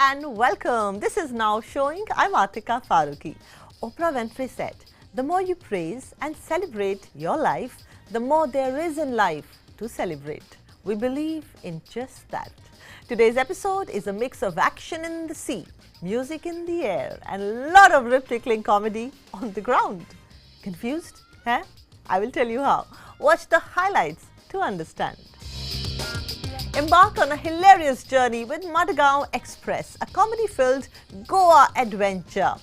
and welcome. This is Now Showing. I'm Atika Farooqui. Oprah Winfrey said, the more you praise and celebrate your life, the more there is in life to celebrate. We believe in just that. Today's episode is a mix of action in the sea, music in the air, and a lot of rip-tickling comedy on the ground. Confused? Huh? I will tell you how. Watch the highlights to understand. Embark on a hilarious journey with Madgaon Express, a comedy-filled Goa adventure.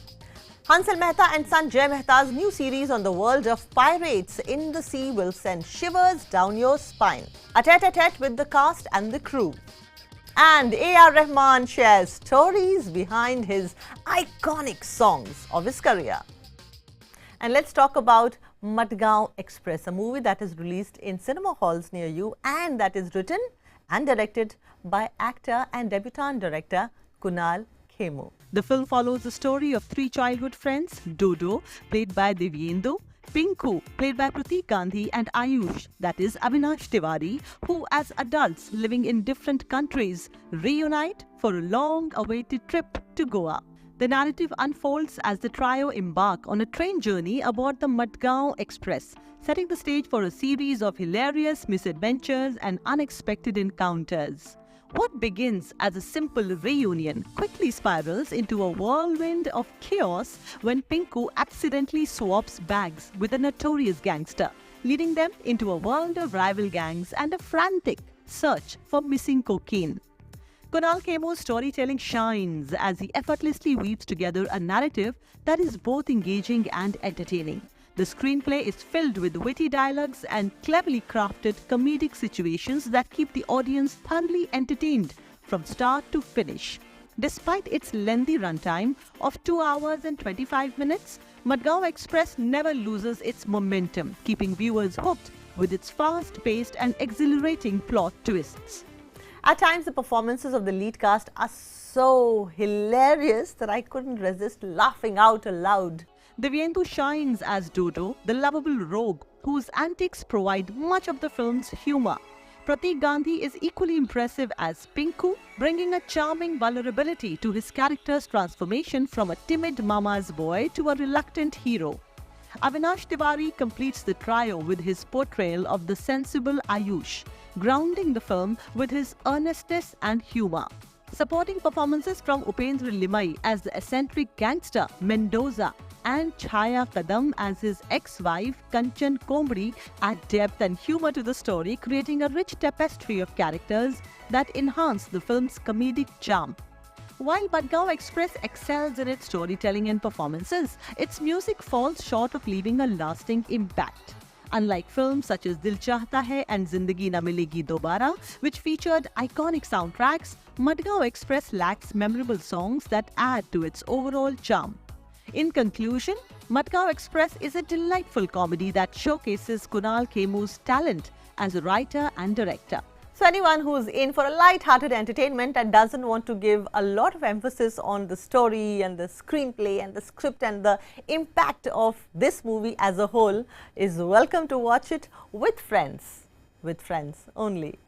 Hansal Mehta and son Jai Mehta's new series on the world of pirates in the sea will send shivers down your spine. A tete-a-tete with the cast and the crew. And A.R. Rahman shares stories behind his iconic songs of his career. And let's talk about Madgaon Express, a movie that is released in cinema halls near you and that is written and directed by actor and debutant director Kunal Kemmu. The film follows the story of three childhood friends, Dodo, played by Divyenndu, Pinku, played by Pratik Gandhi, and Ayush, that is Avinash Tiwary, who as adults living in different countries reunite for a long-awaited trip to Goa. The narrative unfolds as the trio embark on a train journey aboard the Madgaon Express, setting the stage for a series of hilarious misadventures and unexpected encounters. What begins as a simple reunion quickly spirals into a whirlwind of chaos when Pinku accidentally swaps bags with a notorious gangster, leading them into a world of rival gangs and a frantic search for missing cocaine. Kunal Kemmu's storytelling shines as he effortlessly weaves together a narrative that is both engaging and entertaining. The screenplay is filled with witty dialogues and cleverly crafted comedic situations that keep the audience thoroughly entertained from start to finish. Despite its lengthy runtime of 2 hours and 25 minutes, Madgaon Express never loses its momentum, keeping viewers hooked with its fast-paced and exhilarating plot twists. At times, the performances of the lead cast are so hilarious that I couldn't resist laughing out aloud. Divyenndu shines as Dodo, the lovable rogue whose antics provide much of the film's humor. Pratik Gandhi is equally impressive as Pinku, bringing a charming vulnerability to his character's transformation from a timid mama's boy to a reluctant hero. Avinash Tiwary completes the trio with his portrayal of the sensible Ayush, grounding the film with his earnestness and humor. Supporting performances from Upendra Limai as the eccentric gangster Mendoza and Chaya Kadam as his ex-wife Kanchan Komri add depth and humor to the story, creating a rich tapestry of characters that enhance the film's comedic charm. While Madgaon Express excels in its storytelling and performances, its music falls short of leaving a lasting impact. Unlike films such as Dil Chahta Hai and Zindagi Na Milegi Dobara, which featured iconic soundtracks, Madgaon Express lacks memorable songs that add to its overall charm. In conclusion, Madgaon Express is a delightful comedy that showcases Kunal Kemmu's talent as a writer and director. So anyone who's in for a light-hearted entertainment and doesn't want to give a lot of emphasis on the story and the screenplay and the script and the impact of this movie as a whole is welcome to watch it with friends only.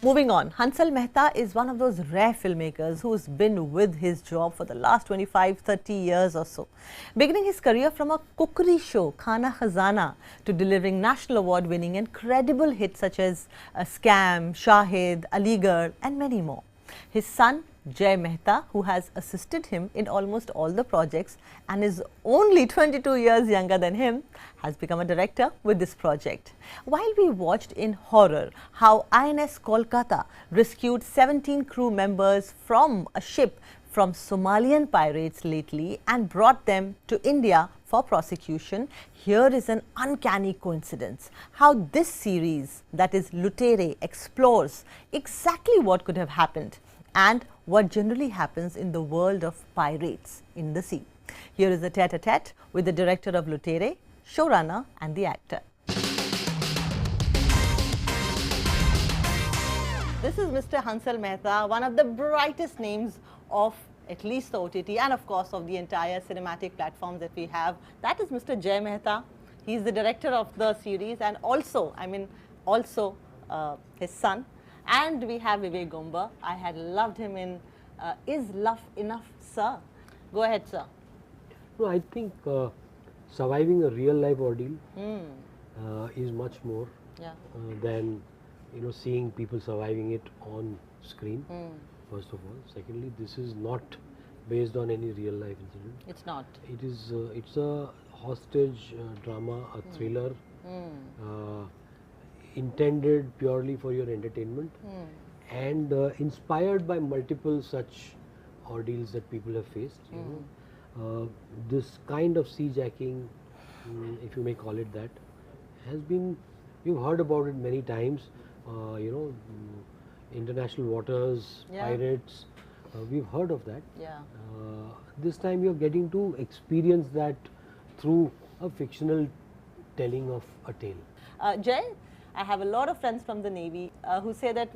Moving on, Hansal Mehta is one of those rare filmmakers who's been with his job for the last 25-30 years or so. Beginning his career from a cookery show, Khana Khazana, to delivering national award-winning and credible hits such as Scam, Shahid, Aligarh and many more. His son Jai Mehta, who has assisted him in almost all the projects and is only 22 years younger than him, has become a director with this project. While we watched in horror how INS Kolkata rescued 17 crew members from a ship from Somalian pirates lately and brought them to India for prosecution, here is an uncanny coincidence. How this series, that is Lootere, explores exactly what could have happened and what generally happens in the world of pirates in the sea. Here is a tete-a-tete with the director of Lootere, showrunner and the actor. This is Mr. Hansal Mehta, one of the brightest names of at least the OTT and of course of the entire cinematic platforms that we have. That is Mr. Jai Mehta. He's the director of the series and also, his son. And we have Vivek Gomber. I had loved him in Is Love Enough, Sir? Go ahead, sir. No, I think surviving a real life ordeal is much more than seeing people surviving it on screen. First of all, secondly, this is not based on any real life incident. It's not. It is. It's a hostage drama, a thriller, intended purely for your entertainment, and inspired by multiple such ordeals that people have faced. This kind of siege-jacking, if you may call it that, has been. You've heard about it many times. International waters, pirates. We've heard of that. This time you're getting to experience that through a fictional telling of a tale. Jay, I have a lot of friends from the Navy who say that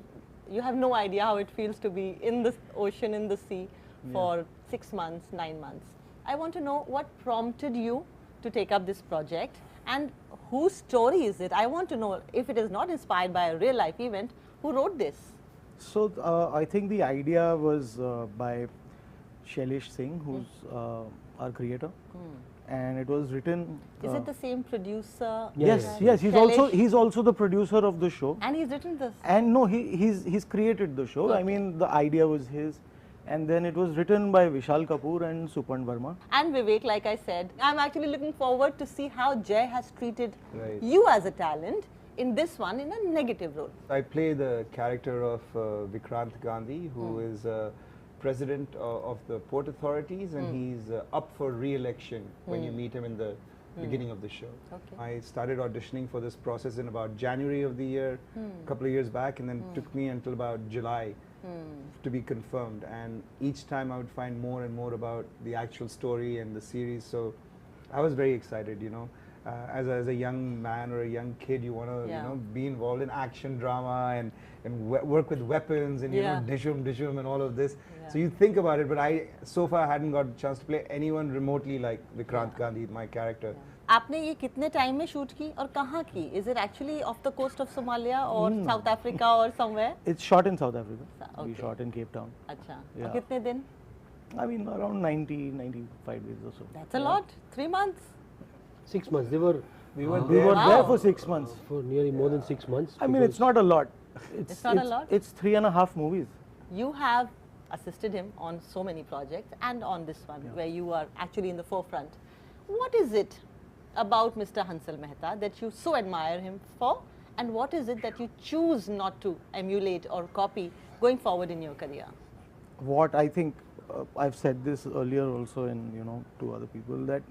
you have no idea how it feels to be in the ocean, in the sea for 6 months, 9 months. I want to know what prompted you to take up this project and whose story is it? I want to know if it is not inspired by a real life event, who wrote this? So I think the idea was by Shailesh Singh, who's our creator, and it was written. Is it the same producer? Yes, yes. He's also the producer of the show. And he's written this. And no, he's created the show. Okay. I mean, the idea was his, and then it was written by Vishal Kapoor and Supan Verma. And Vivek, like I said, I'm actually looking forward to see how Jay has treated you as a talent in this one in a negative role. I play the character of Vikrant Gandhi, who is president of the Port Authorities, and he's up for re-election when you meet him in the beginning of the show. Okay. I started auditioning for this process in about January of the year, a couple of years back, and then it took me until about July to be confirmed. And each time I would find more and more about the actual story and the series. So I was very excited, as a young man or a young kid, you want to be involved in action drama and work with weapons and dishum and all of this. So you think about it, but I so far hadn't got a chance to play anyone remotely like Vikrant Gandhi, my character. आपने ये कितने time में shoot की और कहाँ की? Is it actually off the coast of Somalia or South Africa or somewhere? It's shot in South Africa. Okay. We shot in Cape Town. अच्छा. Yeah. और कितने दिन? I mean, around 95 days or so. That's a lot. 3 months. 6 months. We were there for 6 months. For nearly more than 6 months. I mean, it's not a lot. It's not a lot? It's 3.5 movies. You have assisted him on so many projects and on this one where you are actually in the forefront. What is it about Mr. Hansal Mehta that you so admire him for, and what is it that you choose not to emulate or copy going forward in your career? What I think, I've said this earlier also in, to other people, that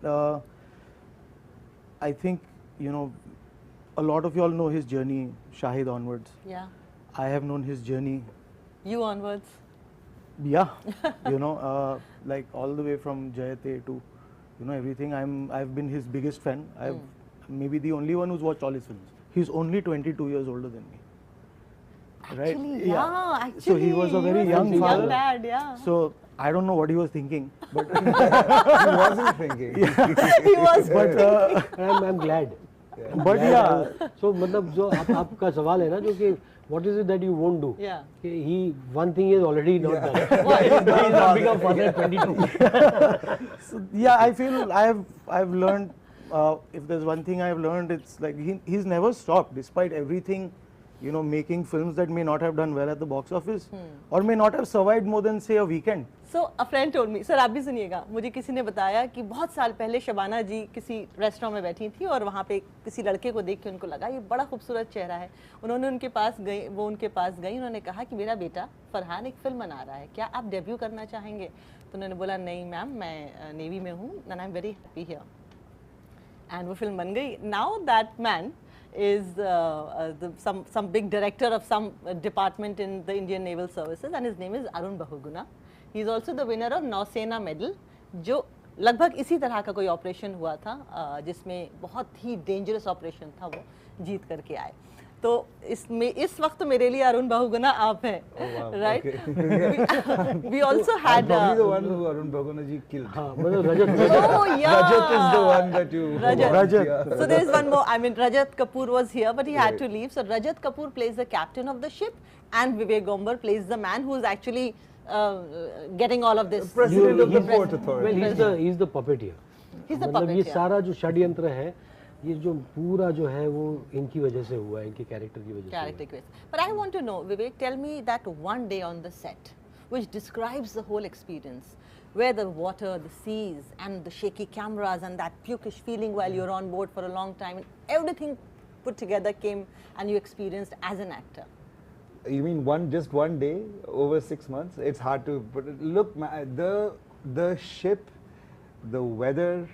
I think, a lot of you all know his journey, Shahid onwards. Yeah. I have known his journey. You onwards. Yeah. Like all the way from Jayate to, everything. I've been his biggest fan. I've maybe the only one who's watched all his films. He's only 22 years older than me. Actually, right? Yeah. Actually, so he was a very young father. Young lad, yeah. So I don't know what he was thinking, but He wasn't thinking. He was. but I'm glad. but yeah. So मतलब जो आपका सवाल है ना जो कि what is it that you won't do? Yeah. One thing is already not done. He's not become father at 22. So, yeah, I feel I've learned. If there's one thing I've learned, it's like he's never stopped despite everything. Making films that may not have done well at the box office or may not have survived more than say a weekend. So a friend told me, sir आप भी सुनिएगा, मुझे किसी ने बताया कि बहुत साल पहले शबाना जी किसी रेस्टोरेंट में बैठी थी और वहाँ पे किसी लड़के को देख के उनको लगा ये बड़ा खूबसूरत चेहरा है. वो उनके पास गई, उन्होंने कहा कि मेरा बेटा फरहान एक फिल्म बना रहा है, क्या आप डेब्यू करना चाहेंगे? तो उन्होंने बोला नहीं मैम, मैं नेवी में हूँ and I'm very happy here. And वो फिल्म बन गई. Now that man is some big director of some department in the Indian Naval Services, and his name is Arun Bahuguna. He is also the winner of नौसेना medal, जो लगभग इसी तरह का कोई ऑपरेशन हुआ था जिसमें बहुत ही डेंजरस ऑपरेशन था, वो जीत करके आए. तो इस वक्त मेरे लिए अरुण बहुगुणा आप हैं, right? We also had probably the one who Arun Bhagwana ji killed. हाँ मतलब रजत oh yeah, Rajat is the one that you. Rajat. Yeah. So there is one more. I mean, Rajat Kapoor was here, but he had Right. to leave. So Rajat Kapoor plays the captain of the ship, and Vivek Gomber plays the man who is actually getting all of this. President of the He's- Port Authority. well he's the puppeteer. He's the मतलब ये puppeteer. सारा जो षड्यंत्र है ये जो पूरा जो है वो इनकी वजह से हुआ है, इनके कैरेक्टर की वजह से Character हुआ quiz. But I want to know, Vivek, tell me that one day on the set, which describes the whole experience, where the water, the seas, and the shaky cameras, and that pukish feeling while you're on board for a long time, and everything put together came and you experienced as an actor. You mean just one day over 6 months? It's hard to put it. Look, the ship, the weather,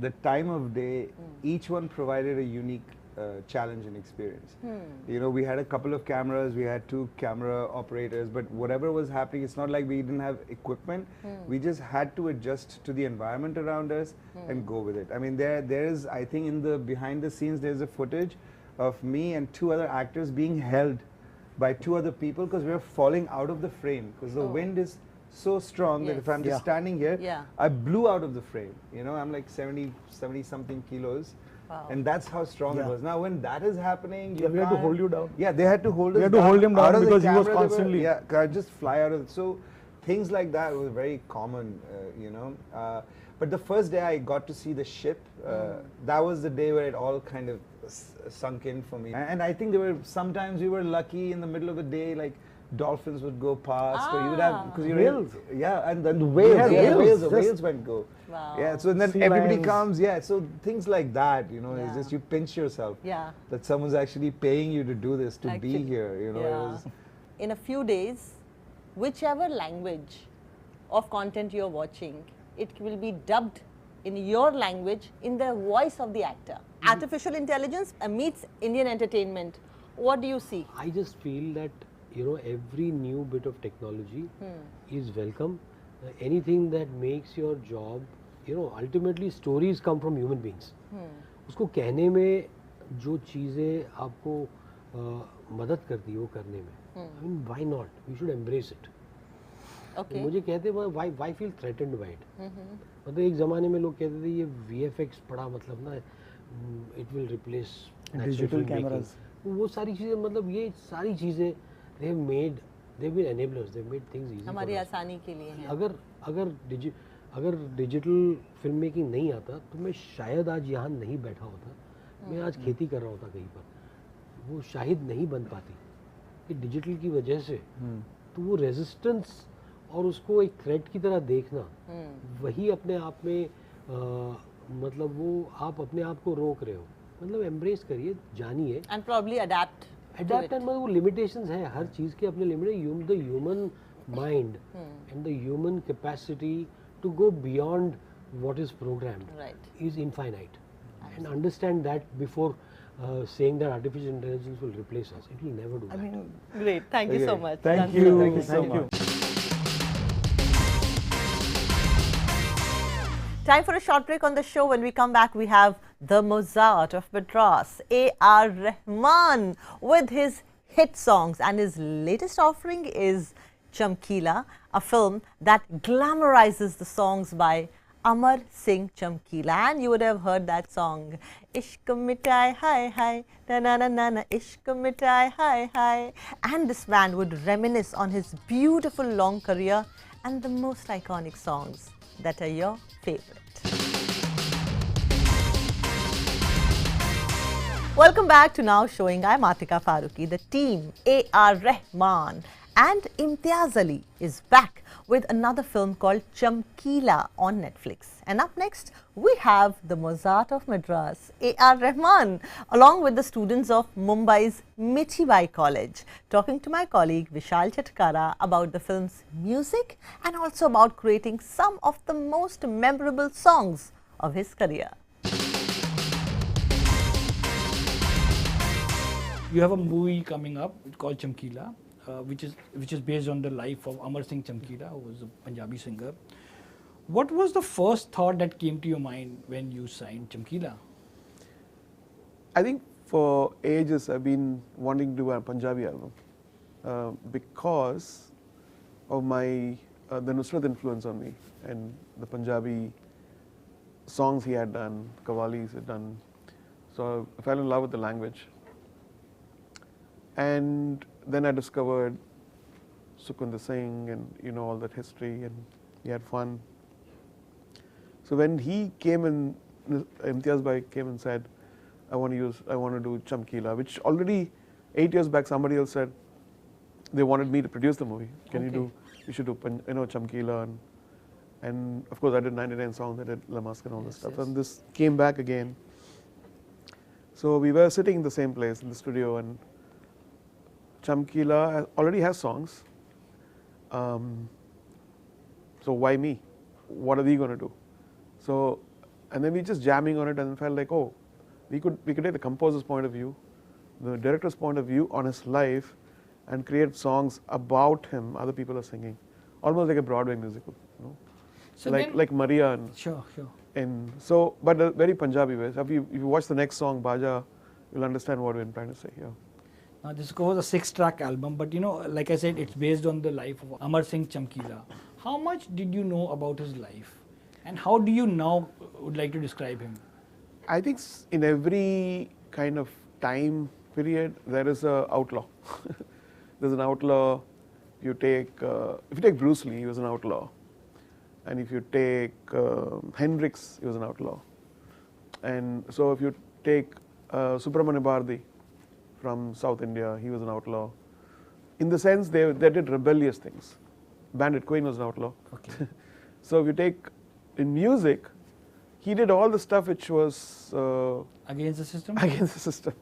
the time of day, each one provided a unique challenge and experience. You know, we had a couple of cameras, we had 2 camera operators, but whatever was happening, it's not like we didn't have equipment. We just had to adjust to the environment around us and go with it. I mean, there is, I think, in the behind the scenes, there's a footage of me and 2 other actors being held by 2 other people because we were falling out of the frame because the wind is so strong that if I'm just standing here, I blew out of the frame. You know, I'm like 70 something kilos. Wow. And that's how strong it was. Now, when that is happening, we had to hold you down. Yeah, they had to hold us We down. had to hold him down out of the because he was camera, they were- constantly. Yeah, can't just fly out of it. So, things like that were very common, you know. But the first day I got to see the ship, that was the day where it all kind of sunk in for me. And I think there were sometimes we were lucky in the middle of the day, like dolphins would go past, or you would have because Whales. yeah, and then the whales, had yeah, whales, the just- whales went go. Wow. Yeah, so then Sea everybody lions. comes, yeah, so things like that, you know, Yeah. it's just you pinch yourself Yeah. that someone's actually paying you to do this, to Actually, be here, you know. It yeah. was, In a few days, whichever language of content you're watching, it will be dubbed in your language in the voice of the actor. Artificial intelligence meets Indian entertainment. What do you see? I just feel that, you know, every new bit of technology is welcome. Anything that makes your job, you know, ultimately stories come from human beings. उसको कहने में जो चीज़ें आपको मदद करती है वो करने में, I mean, why not? We should embrace it. Okay. मुझे कहते हैं why feel threatened by it? मतलब एक ज़माने में लोग कहते थे ये VFX पड़ा मतलब ना it will replace natural Digital filmmaking. cameras. वो सारी चीज़ें मतलब ये सारी चीज़ें they've been enablers, they've made things easy हमारी for us. आसानी के लिए है. अगर डिजिटल फिल्म मेकिंग नहीं आता तो मैं शायद आज यहाँ नहीं बैठा होता, मैं आज खेती कर रहा होता कहीं पर, वो शायद नहीं बन पाती कि डिजिटल की वजह से. तो वो रेजिस्टेंस और उसको एक थ्रेट की तरह देखना, वही अपने आप में मतलब वो आप अपने आप को रोक रहे हो. मतलब एम्ब्रेस करिए, जानिए. And probably adapt. Adapt and मतलब वो लिमिटेशंस है, हर चीज़ के अपने limit. The human mind and the human capacity to go beyond what is programmed Right. is infinite. And understand that before saying that artificial intelligence will replace us. It will never do that. Great. Thank you so Okay. much. Thank Done. you. Thank you so Thank you. Time for a short break on the show. When we come back, we have the Mozart of Madras, A.R. Rahman, with his hit songs. And his latest offering is Chamkila, a film that glamorizes the songs by Amar Singh Chamkila. And you would have heard that song, Ishq Mitai Hai Hai, na na na na na, Ishq Mitai Hai Hai. And this man would reminisce on his beautiful long career and the most iconic songs that are your favorite. Welcome back to Now Showing. I'm Atika Farooqui. The team A.R. Rahman and Imtiaz Ali is back with another film called Chamkila on Netflix. And up next, we have the Mozart of Madras, A.R. Rahman, along with the students of Mumbai's Mithibai College, talking to my colleague Vishal Chatkara about the film's music and also about creating some of the most memorable songs of his career. You have a movie coming up called Chamkila, which is based on the life of Amar Singh Chamkila, who was a Punjabi singer. What was the first thought that came to your mind when you signed Chamkila? I think for ages I've been wanting to do a Punjabi album because of my the Nusrat influence on me and the Punjabi songs he had done, qawwalis he had done. So I fell in love with the language. And then I discovered Sukhwinder Singh and all that history, and we had fun. So when he came in, Imtiaz Bhai came and said, I want to do Chamkila, which already 8 years back somebody else said they wanted me to produce the movie. You should do Chamkila, and of course I did 99 songs, I did La Mask and all this stuff, and this came back again. So we were sitting in the same place in the studio, and Chamkila already has songs. So why me? What are we going to do? So, and then we just jamming on it and felt like, oh, we could take the composer's point of view, the director's point of view on his life, and create songs about him. Other people are singing, almost like a Broadway musical, So like Maria and sure. And so, but a very Punjabi way. So if you watch the next song, Baja, you'll understand what we're trying to say here. Now this was a 6-track album, but like I said, it's based on the life of Amar Singh Chamkila. How much did you know about his life, and how do you now would like to describe him? I think in every kind of time period there is an outlaw. There's an outlaw. If you take Bruce Lee, he was an outlaw, and if you take Hendrix, he was an outlaw, and so if you take Subramanya Bharati from South India, he was an outlaw. In the sense they did rebellious things. Bandit Queen was an outlaw. Okay. So if you take in music, he did all the stuff which was Against the system? Against the system.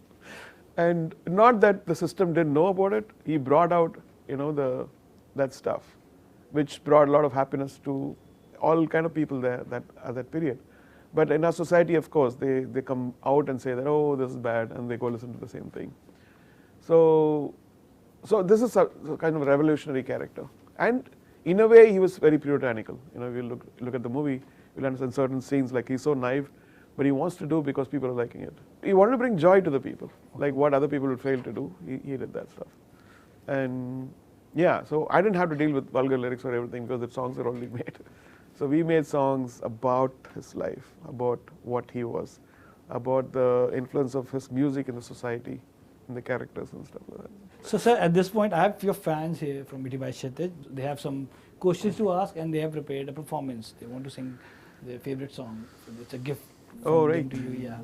And not that the system didn't know about it, he brought out that stuff, which brought a lot of happiness to all kind of people there at that period. But in our society, of course, they come out and say that, oh, this is bad, and they go listen to the same thing. So this is a kind of revolutionary character. And in a way, he was very puritanical. If you look at the movie, you'll understand certain scenes, like he's so naive, but he wants to do because people are liking it. He wanted to bring joy to the people, like what other people would fail to do. He did that stuff. And yeah, so I didn't have to deal with vulgar lyrics or everything because the songs are already made. So we made songs about his life, about what he was, about the influence of his music in the society, and the characters and stuff like that. So sir, at this point, I have your fans here from Miti Bhai Kshitij. They have some questions to ask, and they have prepared a performance. They want to sing their favorite song. So it's a gift from them to you. Yeah.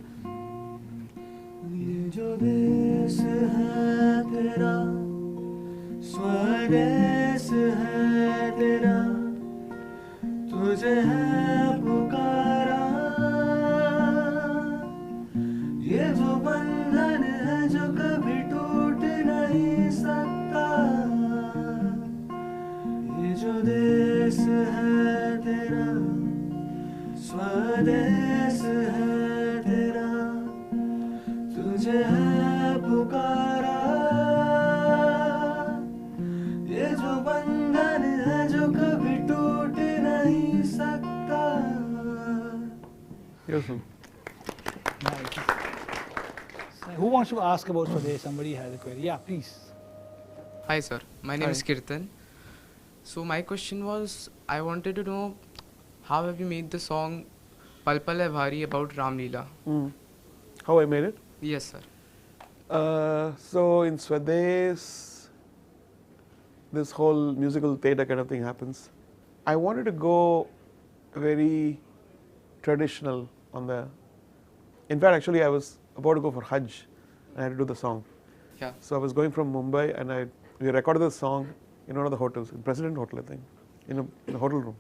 ये जो देश है तेरा, स्वदेश है तेरा, तुझे है पुकारा, ये जो बंधन है जो कभी टूट नहीं सकता, ये जो देश है तेरा, स्वदेश है तेरा, तुझे है पुकारा, ये जो बंधन है जो कभी टूट नहीं सकता. Yes, sir. Nice. Who wants to ask about Fatehi? Somebody has a query. Yeah, please. Hi sir, my name is Kirtan. So my question was, I wanted to know how have you made the song Pal Pal Hai Bhari about Ram Leela? How I made it? Yes sir. So in Swadesh, this whole musical theatre kind of thing happens. I wanted to go very traditional on the. In fact, actually, I was about to go for Hajj, and I had to do the song. Yeah. So I was going from Mumbai, and we recorded the song in one of the hotels, in President Hotel, I think, in a hotel room.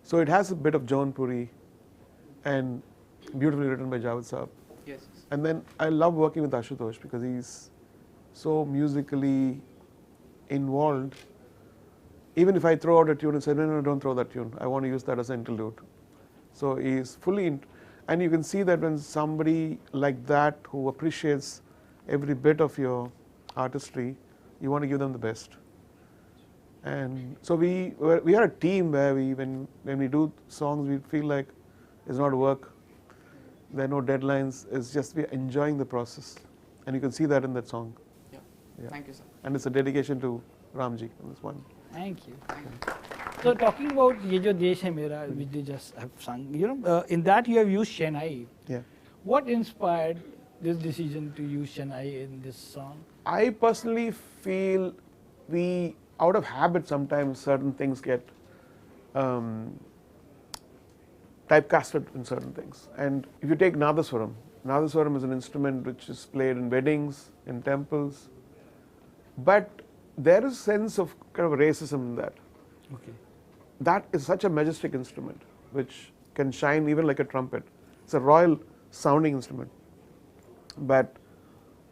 So it has a bit of Jaunpuri, and beautifully written by Javed Saab. Yes. And then I love working with Ashutosh because he's so musically involved. Even if I throw out a tune and say, no, don't throw that tune. I want to use that as an interlude. So he's fully, and you can see that when somebody like that who appreciates every bit of your artistry, you want to give them the best. And so we are a team where when we do songs, we feel like it's not work. there are no deadlines. It's just we're enjoying the process, and you can see that in that song. Yeah. Yeah. Thank you, sir. And it's a dedication to Ramji on this one. Thank you. So talking about Ye Jo Desh Hai Mera, which they just have sung, in that you have used Shehnai. Yeah. What inspired this decision to use Shehnai in this song? I personally feel we, out of habit, sometimes certain things get typecasted in certain things. And if you take Nadaswaram is an instrument which is played in weddings, in temples, but there is a sense of kind of racism in that. Okay. That is such a majestic instrument which can shine even like a trumpet. It's a royal sounding instrument. But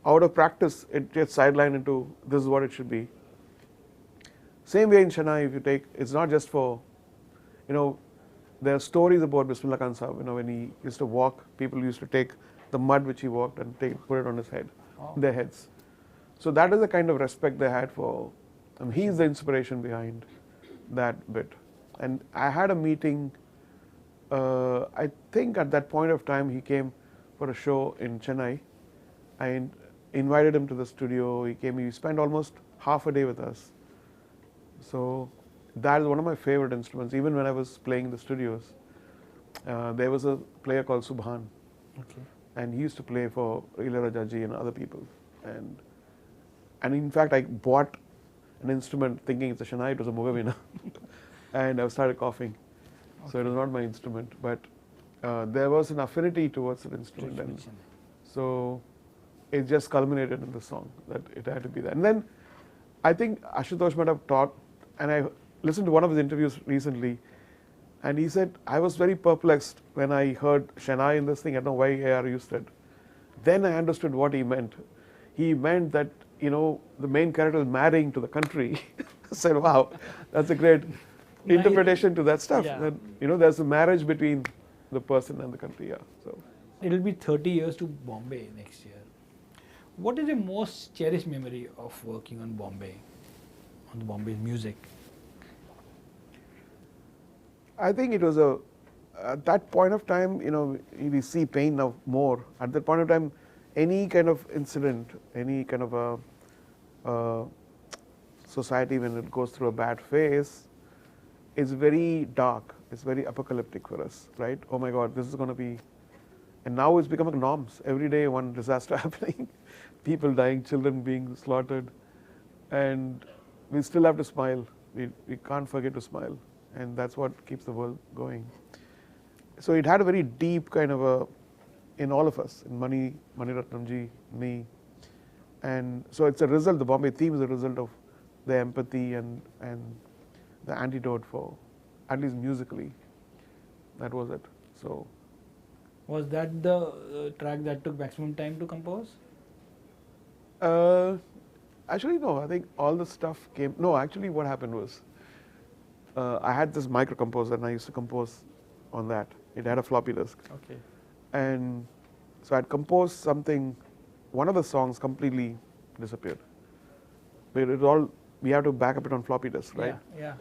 out of practice, it gets sidelined into this is what it should be. Same way in Shehnai, if you take, it's not just for, there are stories about Bismillah Khan Sahib, when he used to walk, people used to take the mud which he walked and put it on his head, their heads. So that is the kind of respect they had for, he's the inspiration behind that bit. And I had a meeting, I think at that point of time he came for a show in Chennai. I invited him to the studio, he came, he spent almost half a day with us. So that is one of my favorite instruments. Even when I was playing in the studios, there was a player called Subhan. Okay. And he used to play for Ilayaraja Ji and other people. And in fact, I bought an instrument thinking it's a Shehnai, it was a Mugavina. And I started coughing. Okay. So it was not my instrument, but there was an affinity towards the instrument. And so it just culminated in the song that it had to be that. And then I think Ashutosh might have taught, and I listened to one of his interviews recently, and he said, I was very perplexed when I heard Shehnai in this thing. I don't know why AR used it. Then I understood what he meant. He meant that, the main character is marrying to the country. I said, wow, that's a great interpretation to that stuff. Yeah. That, there's a marriage between the person and the country. Yeah. So it'll be 30 years to Bombay next year. What is your most cherished memory of working on Bombay, on the Bombay music? I think it was at that point of time, we see pain now more. At that point of time, any kind of incident, any kind of a society when it goes through a bad phase, is very dark. It's very apocalyptic for us, right? Oh my God, this is going to be, and now it's becoming norms. Every day, one disaster happening, people dying, children being slaughtered, and we still have to smile. We can't forget to smile. And that's what keeps the world going. So it had a very deep kind of in all of us, in Mani Ratnamji, me. And so it's a result, the Bombay theme is a result of the empathy and the antidote for, at least musically, that was it. So, was that the track that took maximum time to compose? Actually, no, I think all the stuff came, no, actually what happened was, I had this micro composer and I used to compose on that. It had a floppy disk. Okay. And so I'd composed something, one of the songs completely disappeared. But it all, we have to back up it on floppy disk, right? Yeah.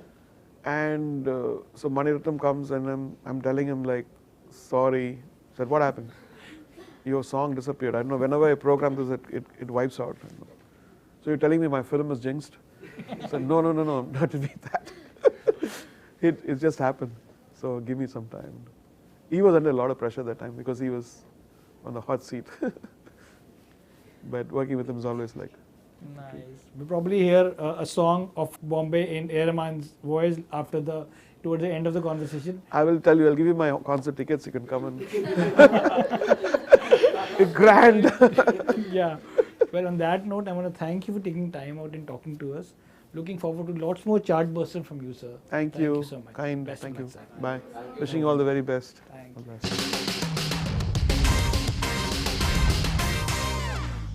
And so Mani Ratnam comes and I'm telling him like, sorry. I said, what happened? Your song disappeared. I don't know, whenever I program this, it wipes out. So you're telling me my film is jinxed? I said, no, not to be that. It just happened. So give me some time. He was under a lot of pressure that time because he was on the hot seat. But working with him is always like. Nice. We'll probably hear a song of Bombay in A. Rahman's voice towards the end of the conversation. I will tell you, I'll give you my concert tickets, you can come and grand. Yeah. Well, on that note, I want to thank you for taking time out and talking to us. Looking forward to lots more chart bursts from you, sir. Thank you so much. Kind. Best Thank of you. luck, sir. Bye. Wishing you all the very best. Thank All you. the best.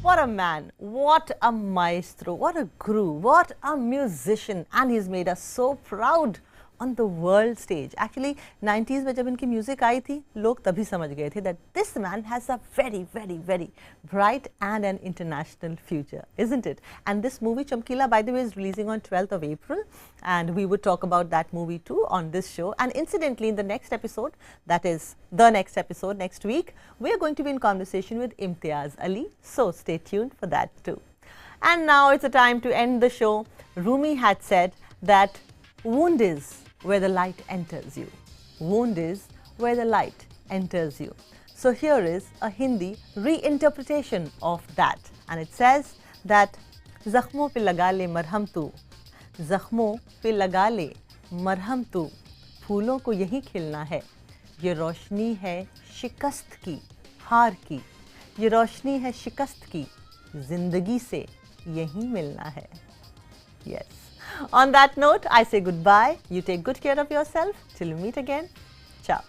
What a man, what a maestro, what a guru, what a musician, and he's made us so proud on the world stage. Actually 90s में जब इनकी music आई थी लोग तभी समझ गए थे that this man has a very very very bright and an international future, isn't it? And this movie Chamkila, by the way, is releasing on 12th of April, and we would talk about that movie too on this show. And incidentally, in the next episode, that is the next episode next week, we are going to be in conversation with Imtiaz Ali, so stay tuned for that too. And now it's a time to end the show. Rumi had said that wound is where the light enters you. Wound is where the light enters you. So here is a Hindi reinterpretation of that, and it says that ज़ख्मों पे लगा ले मरहम तू, ज़ख्मों पे लगा ले मरहम तू, फूलों को यही खिलना है, ये रोशनी है शिकस्त की, हार की, ये रोशनी है शिकस्त की, जिंदगी से यही मिलना है. Yes. On that note, I say goodbye. You take good care of yourself. Till we meet again. Ciao.